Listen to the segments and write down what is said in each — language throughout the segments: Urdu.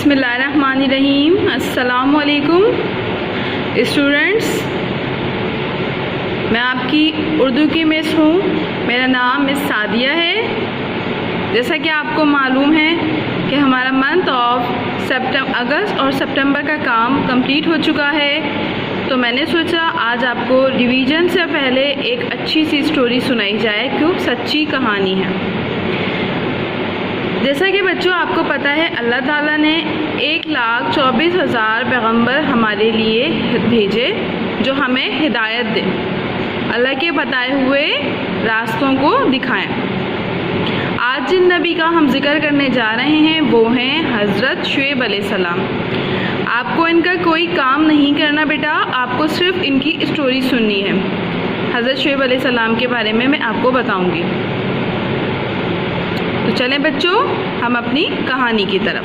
بسم اللہ الرحمن الرحیم۔ السلام علیکم اسٹوڈنٹس، میں آپ کی اردو کی مس ہوں۔ میرا نام مس سعدیہ ہے۔ جیسا کہ آپ کو معلوم ہے کہ ہمارا منتھ آف اگست اور سپٹمبر کا کام کمپلیٹ ہو چکا ہے، تو میں نے سوچا آج آپ کو ریویژن سے پہلے ایک اچھی سی اسٹوری سنائی جائے، کیوں سچی کہانی ہے۔ جیسا کہ بچوں آپ کو پتہ ہے، اللہ تعالیٰ نے 1,24,000 پیغمبر ہمارے لیے بھیجے جو ہمیں ہدایت دیں، اللہ کے بتائے ہوئے راستوں کو دکھائیں۔ آج جن نبی کا ہم ذکر کرنے جا رہے ہیں وہ ہیں حضرت شعیب علیہ السلام۔ آپ کو ان کا کوئی کام نہیں کرنا بیٹا، آپ کو صرف ان کی اسٹوری سننی ہے۔ حضرت شعیب علیہ السلام کے بارے میں آپ کو بتاؤں گی۔ تو چلیں بچوں ہم اپنی کہانی کی طرف۔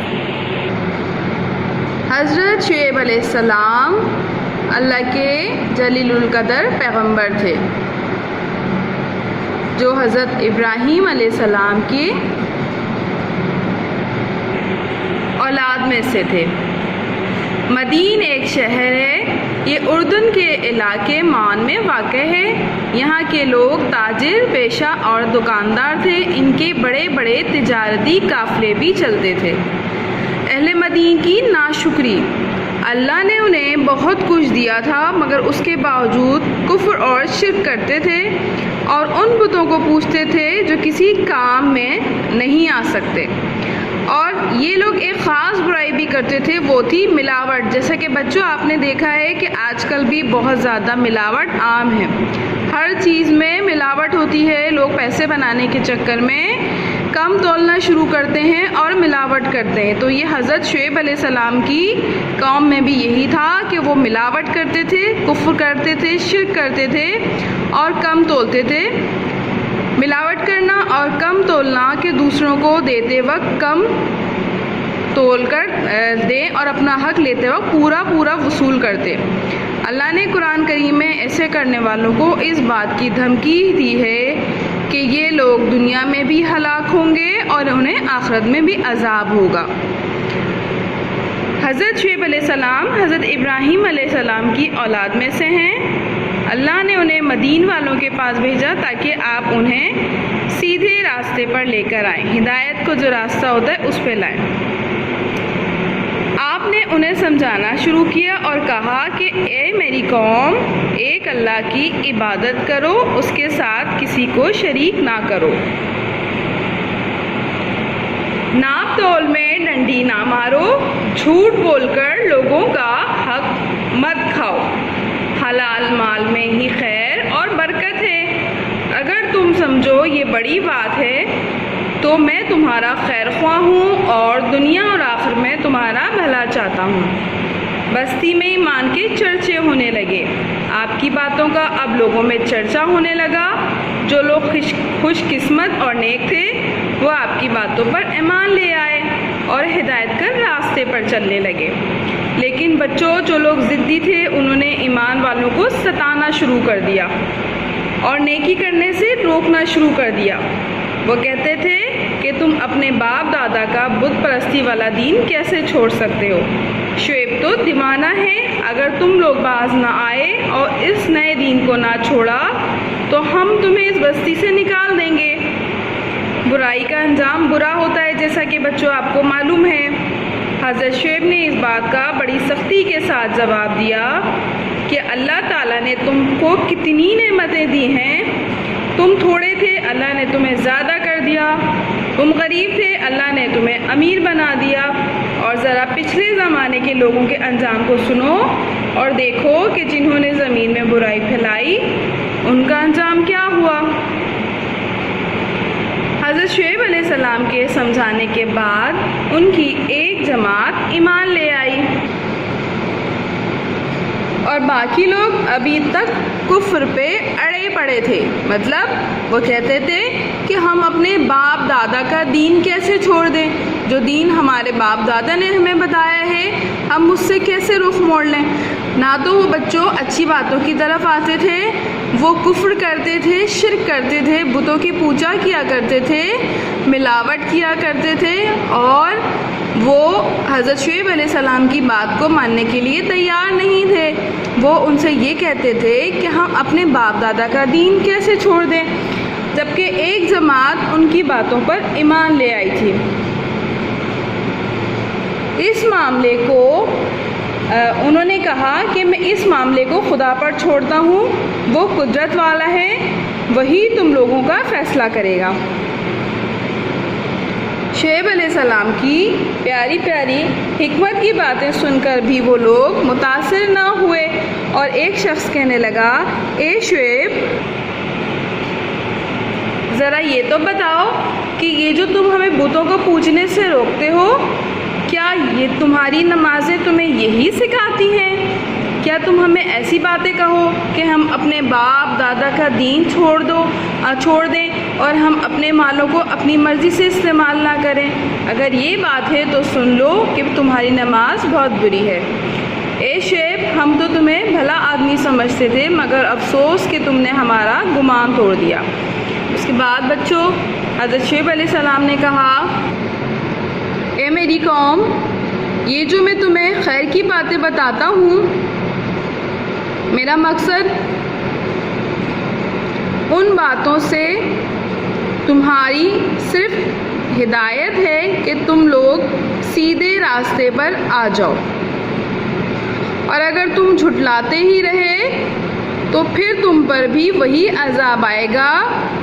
حضرت شعیب علیہ السلام اللہ کے جلیل القدر پیغمبر تھے، جو حضرت ابراہیم علیہ السلام کی اولاد میں سے تھے۔ مدین ایک شہر ہے، یہ اردن کے علاقے مان میں واقع ہے۔ یہاں کے لوگ تاجر پیشہ اور دکاندار تھے، ان کے بڑے بڑے تجارتی قافلے بھی چلتے تھے۔ اہل مدین کی ناشکری، اللہ نے انہیں بہت کچھ دیا تھا مگر اس کے باوجود کفر اور شرک کرتے تھے اور ان بتوں کو پوجتے تھے جو کسی کام میں نہیں آ سکتے۔ اور یہ لوگ ایک خاص برائی بھی کرتے تھے، وہ تھی ملاوٹ۔ جیسا کہ بچوں آپ نے دیکھا ہے کہ آج کل بھی بہت زیادہ ملاوٹ عام ہے، ہر چیز میں ملاوٹ ہوتی ہے۔ لوگ پیسے بنانے کے چکر میں کم تولنا شروع کرتے ہیں اور ملاوٹ کرتے ہیں۔ تو یہ حضرت شعیب علیہ السلام کی قوم میں بھی یہی تھا کہ وہ ملاوٹ کرتے تھے، کفر کرتے تھے، شرک کرتے تھے اور کم تولتے تھے۔ ملاوٹ کرنا اور کم تولنا کہ دوسروں کو دیتے وقت کم تول کر دیں اور اپنا حق لیتے وقت پورا وصول کرتے۔ اللہ نے قرآن کریم میں ایسے کرنے والوں کو اس بات کی دھمکی دی ہے کہ یہ لوگ دنیا میں بھی ہلاک ہوں گے اور انہیں آخرت میں بھی عذاب ہوگا۔ حضرت شعیب علیہ السلام حضرت ابراہیم علیہ السلام کی اولاد میں سے ہیں۔ اللہ نے انہیں مدین والوں کے پاس بھیجا تاکہ آپ انہیں سیدھے راستے پر لے کر آئیں، ہدایت کو جو راستہ ہوتا ہے اس پہ لائیں۔ آپ نے انہیں سمجھانا شروع کیا اور کہا کہ اے میری قوم، ایک اللہ کی عبادت کرو، اس کے ساتھ کسی کو شریک نہ کرو۔ ناپ تول میں ڈنڈی نہ مارو، جھوٹ بول کر لوگوں کا حق مت کھاؤ، حلال مال میں ہی خیر اور برکت ہے۔ اگر تم سمجھو یہ بڑی بات ہے تو میں تمہارا خیر خواہ ہوں اور دنیا اور آخر میں تمہارا بھلا چاہتا ہوں۔ بستی میں ایمان کے چرچے ہونے لگے۔ آپ کی باتوں کا اب لوگوں میں چرچا ہونے لگا۔ جو لوگ خوش قسمت اور نیک تھے وہ آپ کی باتوں پر ایمان لے آئے اور ہدایت کر راستے پر چلنے لگے۔ لیکن بچوں، جو لوگ ضدی تھے انہوں نے ایمان والوں کو ستانا شروع کر دیا اور نیکی کرنے سے روکنا شروع کر دیا۔ وہ کہتے تھے کہ تم اپنے باپ دادا کا بت پرستی والا دین کیسے چھوڑ سکتے ہو؟ شعیب تو دیوانہ ہے، اگر تم لوگ باز نہ آئے اور اس نئے دین کو نہ چھوڑا تو ہم تمہیں اس بستی سے نکال دیں گے۔ برائی کا انجام برا ہوتا ہے، جیسا کہ بچوں آپ کو معلوم ہے۔ حضرت شعیب نے اس بات کا بڑی سختی کے ساتھ جواب دیا کہ اللہ تعالیٰ نے تم کو کتنی نعمتیں دی ہیں۔ تم تھوڑے تھے، اللہ نے تمہیں زیادہ کر دیا۔ تم غریب تھے، اللہ نے تمہیں امیر بنا دیا۔ اور ذرا پچھلے زمانے کے لوگوں کے انجام کو سنو اور دیکھو کہ جنہوں نے زمین میں برائی پھیلائی ان کا انجام کیا ہوا۔ حضرت شعیب علیہ السلام کے سمجھانے کے بعد ان کی ایک جماعت ایمان لے آئی اور باقی لوگ ابھی تک کفر پہ اڑے پڑے تھے۔ مطلب وہ کہتے تھے کہ ہم اپنے باپ دادا کا دین کیسے چھوڑ دیں، جو دین ہمارے باپ دادا نے ہمیں بتایا ہے ہم اس سے کیسے رخ موڑ لیں۔ نہ تو وہ بچوں اچھی باتوں کی طرف آتے تھے، وہ کفر کرتے تھے، شرک کرتے تھے، بتوں کی پوجا کیا کرتے تھے، ملاوٹ کیا کرتے تھے، اور وہ حضرت شعیب علیہ السلام کی بات کو ماننے کے لیے تیار نہیں تھے۔ وہ ان سے یہ کہتے تھے کہ ہم اپنے باپ دادا کا دین کیسے چھوڑ دیں، جبکہ ایک جماعت ان کی باتوں پر ایمان لے آئی تھی۔ اس معاملے کو انہوں نے کہا کہ میں اس معاملے کو خدا پر چھوڑتا ہوں، وہ قدرت والا ہے، وہی تم لوگوں کا فیصلہ کرے گا۔ شعیب علیہ السلام کی پیاری پیاری حکمت کی باتیں سن کر بھی وہ لوگ متاثر نہ ہوئے، اور ایک شخص کہنے لگا، اے شعیب، ذرا یہ تو بتاؤ کہ یہ جو تم ہمیں بتوں کو پوجنے سے روکتے ہو، کیا یہ تمہاری نمازیں تمہیں یہی سکھاتی ہیں؟ کیا تم ہمیں ایسی باتیں کہو کہ ہم اپنے باپ دادا کا دین چھوڑ دیں اور ہم اپنے مالوں کو اپنی مرضی سے استعمال نہ کریں؟ اگر یہ بات ہے تو سن لو کہ تمہاری نماز بہت بری ہے۔ اے شعیب، ہم تو تمہیں بھلا آدمی سمجھتے تھے، مگر افسوس کہ تم نے ہمارا گمان توڑ دیا۔ اس کے بعد بچوں حضرت شعیب علیہ السلام نے کہا، اے میری قوم، یہ جو میں تمہیں خیر کی باتیں بتاتا ہوں، میرا مقصد ان باتوں سے تمہاری صرف ہدایت ہے کہ تم لوگ سیدھے راستے پر آ جاؤ، اور اگر تم جھٹلاتے ہی رہے تو پھر تم پر بھی وہی عذاب آئے گا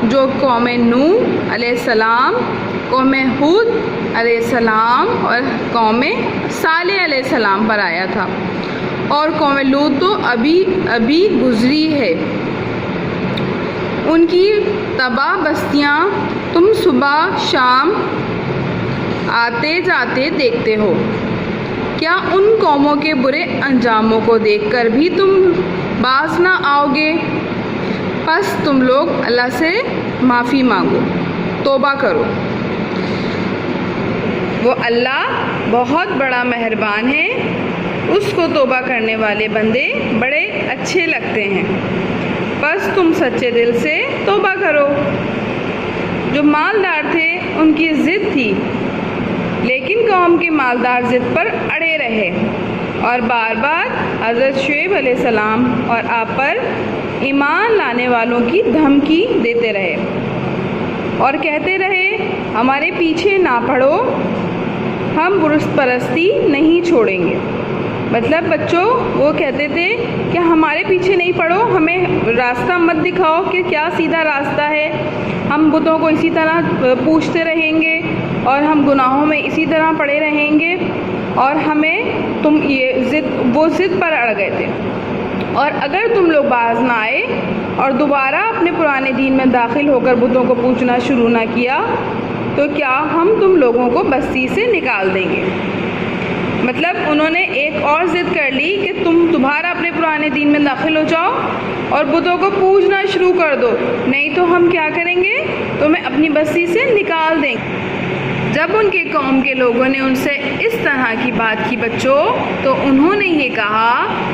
جو قوم نوح علیہ السلام، قوم ہود علیہ السلام اور قوم صالح علیہ السلام پر آیا تھا، اور قوم لوط تو ابھی گزری ہے۔ ان کی تباہ بستیاں تم صبح شام آتے جاتے دیکھتے ہو، کیا ان قوموں کے برے انجاموں کو دیکھ کر بھی تم باز نہ آؤ گے؟ پس تم لوگ اللہ سے معافی مانگو، توبہ کرو، وہ اللہ بہت بڑا مہربان ہے، اس کو توبہ کرنے والے بندے بڑے اچھے لگتے ہیں۔ بس تم سچے دل سے توبہ کرو۔ جو مالدار تھے ان کی ضد تھی، لیکن قوم کے مالدار ضد پر اڑے رہے اور بار بار حضرت شعیب علیہ السلام اور آپ پر ایمان لانے والوں کی دھمکی دیتے رہے اور کہتے رہے، ہمارے پیچھے نہ پڑو، ہم بت پرستی نہیں چھوڑیں گے۔ مطلب بچوں وہ کہتے تھے کہ ہمارے پیچھے نہیں پڑو، ہمیں راستہ مت دکھاؤ کہ کیا سیدھا راستہ ہے، ہم بتوں کو اسی طرح پوچھتے رہیں گے اور ہم گناہوں میں اسی طرح پڑے رہیں گے، اور ہمیں تم وہ ضد پر اڑ گئے تھے۔ اور اگر تم لوگ باز نہ آئے اور دوبارہ اپنے پرانے دین میں داخل ہو کر بتوں کو پوجنا شروع نہ کیا تو کیا ہم تم لوگوں کو بستی سے نکال دیں گے۔ مطلب انہوں نے ایک اور ضد کر لی کہ تم دوبارہ اپنے پرانے دین میں داخل ہو جاؤ اور بتوں کو پوجنا شروع کر دو، نہیں تو ہم کیا کریں گے، تمہیں اپنی بستی سے نکال دیں گے۔ جب ان کے قوم کے لوگوں نے ان سے اس طرح کی بات کی بچوں، تو انہوں نے یہ کہا،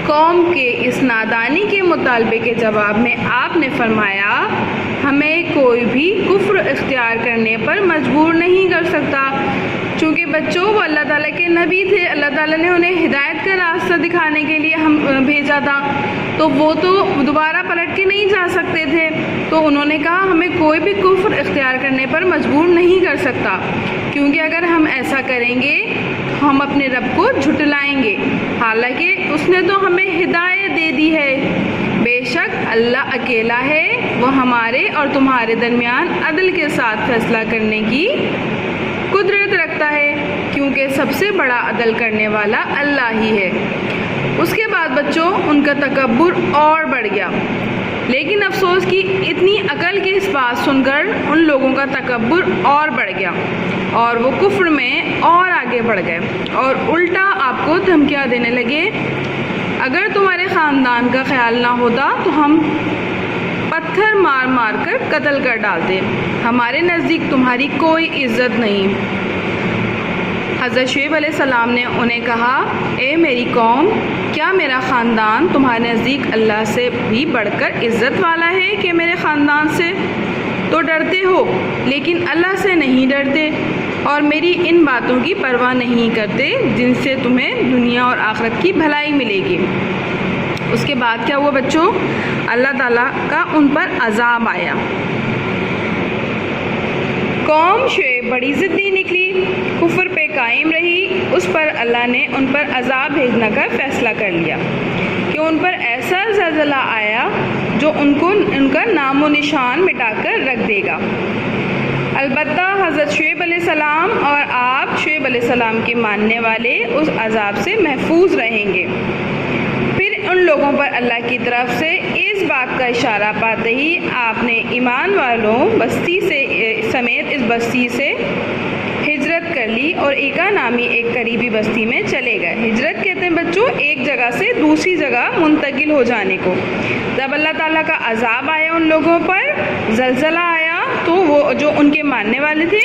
قوم کے اس نادانی کے مطالبے کے جواب میں آپ نے فرمایا، ہمیں کوئی بھی کفر اختیار کرنے پر مجبور نہیں کر سکتا، چونکہ بچوں وہ اللہ تعالیٰ کے نبی تھے، اللہ تعالیٰ نے انہیں ہدایت کا راستہ دکھانے کے لیے ہم بھیجا تھا، تو وہ تو دوبارہ پلٹ کے نہیں جا سکتے تھے، تو انہوں نے کہا ہمیں کوئی بھی کفر اختیار کرنے پر مجبور نہیں کر سکتا، کیونکہ اگر ہم ایسا کریں گے ہم اپنے رب کو جھٹلائیں گے، حالانکہ اس نے تو ہمیں ہدایت دے دی ہے۔ بے شک اللہ اکیلا ہے، وہ ہمارے اور تمہارے درمیان عدل کے ساتھ فیصلہ کرنے کی قدرت رکھتا ہے، کیونکہ سب سے بڑا عدل کرنے والا اللہ ہی ہے۔ اس کے بعد بچوں ان کا تکبر اور بڑھ گیا، لیکن افسوس کی اتنی عقل کی اس بات سن کر ان لوگوں کا تکبر اور بڑھ گیا اور وہ کفر میں اور آگے بڑھ گئے اور الٹا آپ کو دھمکیاں دینے لگے، اگر تمہارے خاندان کا خیال نہ ہوتا تو ہم پتھر مار مار کر قتل کر ڈالتے، ہمارے نزدیک تمہاری کوئی عزت نہیں۔ حضرت شعیب علیہ السلام نے انہیں کہا، اے میری قوم، کیا میرا خاندان تمہارے نزدیک اللہ سے بھی بڑھ کر عزت والا ہے کہ میرے خاندان سے تو ڈرتے ہو لیکن اللہ سے نہیں ڈرتے، اور میری ان باتوں کی پرواہ نہیں کرتے جن سے تمہیں دنیا اور آخرت کی بھلائی ملے گی۔ اس کے بعد کیا ہوا بچوں؟ اللہ تعالیٰ کا ان پر عذاب آیا۔ قوم شعیب بڑی ضدی نکلی، کفر پہ قائم رہی، اس پر اللہ نے ان پر عذاب بھیجنے کا فیصلہ کر لیا کہ ان پر ایسا زلزلہ آیا جو ان کا نام و نشان مٹا کر رکھ دے گا۔ البتہ حضرت شعیب علیہ السلام اور آپ شعیب علیہ السلام کے ماننے والے اس عذاب سے محفوظ رہیں گے۔ پھر ان لوگوں پر اللہ کی طرف سے اس بات کا اشارہ پاتے ہی آپ نے ایمان والوں بستی سمیت اس بستی سے ہجرت کر لی اور ایکا نامی ایک قریبی بستی میں چلے گئے۔ ہجرت کہتے ہیں بچوں ایک جگہ سے دوسری جگہ منتقل ہو جانے کو۔ جب اللہ تعالیٰ کا عذاب آیا ان لوگوں پر، زلزلہ آیا، تو وہ جو ان کے ماننے والے تھے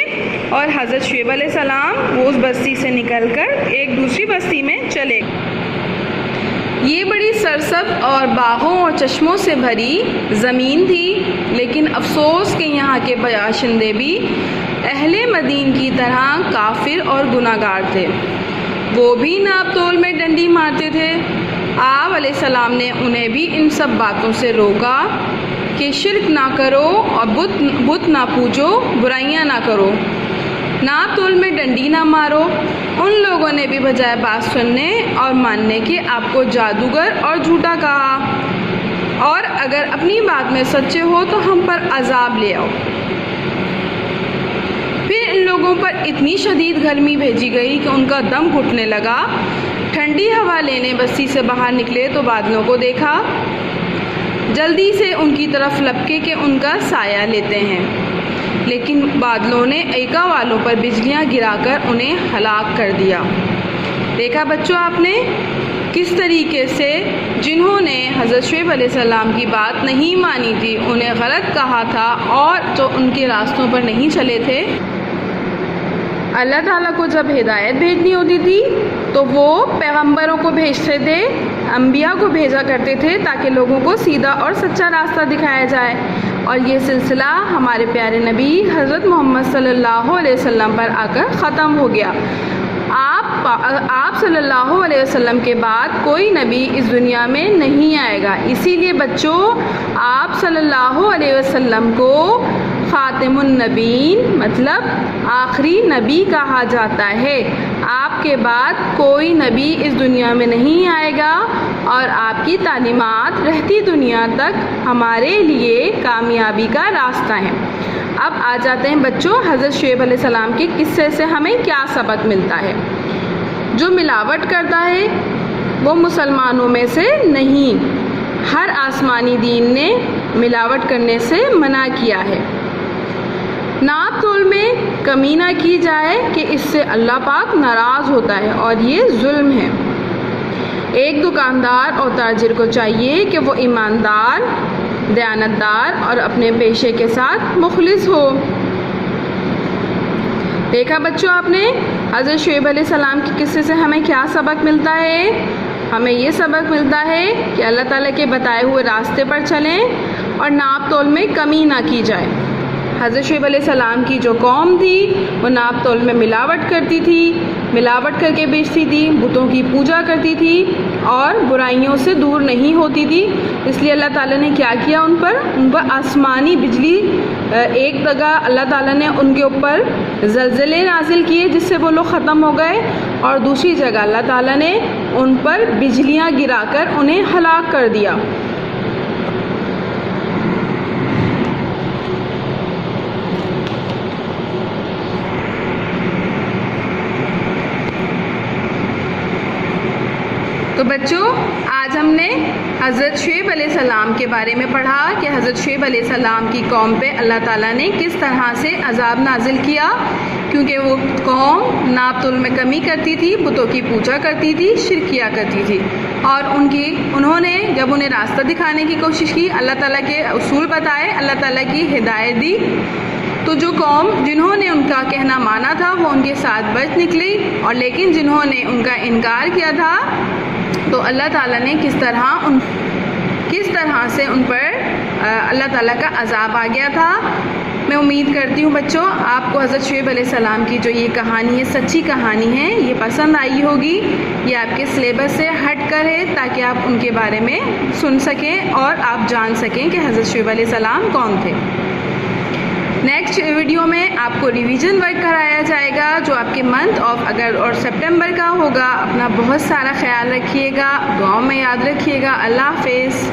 اور حضرت شعیب علیہ السلام وہ اس بستی سے نکل کر ایک دوسری بستی میں چلے گئے۔ یہ بڑی سرسبز اور باغوں اور چشموں سے بھری زمین تھی، لیکن افسوس کہ یہاں کے باشندے بھی اہل مدین کی طرح کافر اور گناہ گار تھے۔ وہ بھی ناپ تول میں ڈنڈی مارتے تھے۔ آپ علیہ السلام نے انہیں بھی ان سب باتوں سے روکا کہ شرک نہ کرو اور بت نہ پوجو، برائیاں نہ کرو، ناپ تول میں ڈنڈی نہ مارو۔ ان لوگوں نے بھی بجائے بات سننے اور ماننے کے آپ کو جادوگر اور جھوٹا کہا، اور اگر اپنی بات میں سچے ہو تو ہم پر عذاب لے آؤ۔ پھر ان لوگوں پر اتنی شدید گرمی بھیجی گئی کہ ان کا دم گھٹنے لگا۔ ٹھنڈی ہوا لینے بستی سے باہر نکلے تو بادلوں کو دیکھا، جلدی سے ان کی طرف لپکے کہ ان کا سایہ لیتے ہیں، لیکن بادلوں نے ایکا والوں پر بجلیاں گرا کر انہیں ہلاک کر دیا۔ دیکھا بچوں آپ نے کس طریقے سے جنہوں نے حضرت شعیب علیہ السلام کی بات نہیں مانی تھی، انہیں غلط کہا تھا اور جو ان کے راستوں پر نہیں چلے تھے، اللہ تعالیٰ کو جب ہدایت بھیجنی ہوتی تھی تو وہ پیغمبروں کو بھیجتے تھے، انبیاء کو بھیجا کرتے تھے تاکہ لوگوں کو سیدھا اور سچا راستہ دکھایا جائے۔ اور یہ سلسلہ ہمارے پیارے نبی حضرت محمد صلی اللہ علیہ وسلم پر آ کر ختم ہو گیا۔ آپ صلی اللہ علیہ وسلم کے بعد کوئی نبی اس دنیا میں نہیں آئے گا، اسی لیے بچوں آپ صلی اللہ علیہ وسلم کو خاتم النبیین مطلب آخری نبی کہا جاتا ہے۔ آپ کے بعد کوئی نبی اس دنیا میں نہیں آئے گا اور آپ کی تعلیمات رہتی دنیا تک ہمارے لیے کامیابی کا راستہ ہے۔ اب آ جاتے ہیں بچوں حضرت شعیب علیہ السلام کے قصے سے ہمیں کیا سبق ملتا ہے۔ جو ملاوٹ کرتا ہے وہ مسلمانوں میں سے نہیں، ہر آسمانی دین نے ملاوٹ کرنے سے منع کیا ہے۔ ناپ تول میں کمی نہ کی جائے کہ اس سے اللہ پاک ناراض ہوتا ہے اور یہ ظلم ہے۔ ایک دکاندار اور تاجر کو چاہیے کہ وہ ایماندار، دیانتدار اور اپنے پیشے کے ساتھ مخلص ہو۔ دیکھا بچوں آپ نے حضرت شعیب علیہ السلام کے قصے سے ہمیں کیا سبق ملتا ہے؟ ہمیں یہ سبق ملتا ہے کہ اللہ تعالیٰ کے بتائے ہوئے راستے پر چلیں اور ناپ تول میں کمی نہ کی جائے۔ حضرت شعیب علیہ السلام کی جو قوم تھی وہ ناپ تول میں ملاوٹ کرتی تھی، ملاوٹ کر کے بیچتی تھی، بتوں کی پوجا کرتی تھی اور برائیوں سے دور نہیں ہوتی تھی۔ اس لیے اللہ تعالیٰ نے کیا کیا ان پر آسمانی بجلی، ایک جگہ اللہ تعالیٰ نے ان کے اوپر زلزلے نازل کیے جس سے وہ لوگ ختم ہو گئے، اور دوسری جگہ اللہ تعالیٰ نے ان پر بجلیاں گرا کر انہیں ہلاک کر دیا۔ تو بچوں آج ہم نے حضرت شعیب علیہ السلام کے بارے میں پڑھا کہ حضرت شعیب علیہ السلام کی قوم پہ اللہ تعالیٰ نے کس طرح سے عذاب نازل کیا، کیونکہ وہ قوم ناپ تول میں کمی کرتی تھی، بتوں کی پوجا کرتی تھی، شرک کیا کرتی تھی، اور انہوں نے جب انہیں راستہ دکھانے کی کوشش کی، اللہ تعالیٰ کے اصول بتائے، اللہ تعالیٰ کی ہدایت دی، تو جو قوم جنہوں نے ان کا کہنا مانا تھا وہ ان کے ساتھ بچ نکلی، اور لیکن جنہوں نے ان کا انکار کیا تھا تو اللہ تعالیٰ نے کس طرح سے ان پر اللہ تعالیٰ کا عذاب آ گیا تھا۔ میں امید کرتی ہوں بچوں آپ کو حضرت شعیب علیہ السلام کی جو یہ کہانی ہے سچی کہانی ہے یہ پسند آئی ہوگی، یہ آپ کے سلیبس سے ہٹ کر ہے تاکہ آپ ان کے بارے میں سن سکیں اور آپ جان سکیں کہ حضرت شعیب علیہ السلام کون تھے۔ نیکسٹ ویڈیو میں آپ کو ریویژن ورک کرایا جائے گا جو آپ کے منتھ آف اگست اور سپٹمبر کا ہوگا۔ اپنا بہت سارا خیال رکھیے گا، دعاؤں میں یاد رکھیے گا۔ اللہ حافظ۔